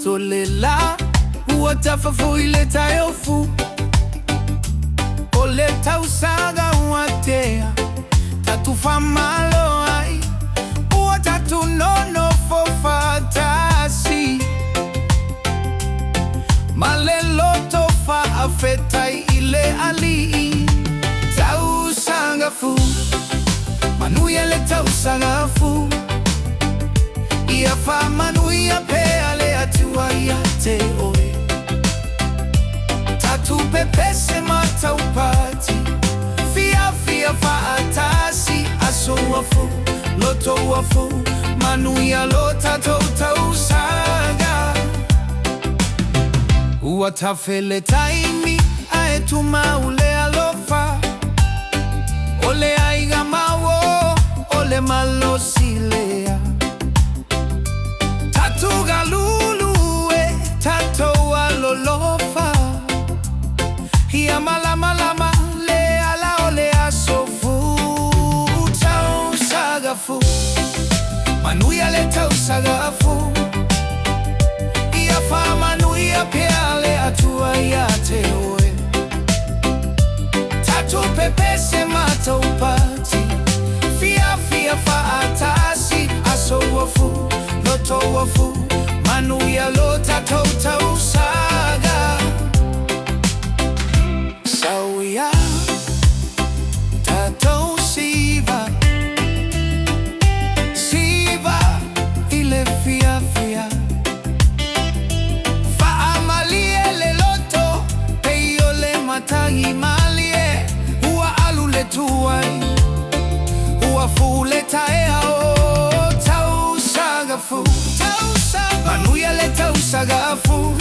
tolela Uatafa fu ileta yofu Ole tausaga uatea Tatufa malo ai Uatatu nono fofatasi Malelo tofa afetai ile ali Tausaga Fou Manuia le Tausaga Fou Iafa Manuia pea le atua iate oe Tatu pepese mata upati Fia fia faatasi Aso wafu, loto wafu Manuia lota Tausaga Uatafele taimi aetuma ule alofa Ole aiga mawo, ole malosilea Tatu galulue, tato alolofa Hia malama le ala ole asofu Tausaga Fou Manuia le Tausaga Fou Iafa Manuia pea le atua iate oe Tatu pepese mata upati Fia fia faatasi Aso wafu, loto wafu Manuia lota Tausaga Sauya Tato siva Siva ile fia fia Faamalie le loto Peyole matagi malie Hua alule tuai Hua fule taea o Tausaga Fou Manuia le Tausaga Fou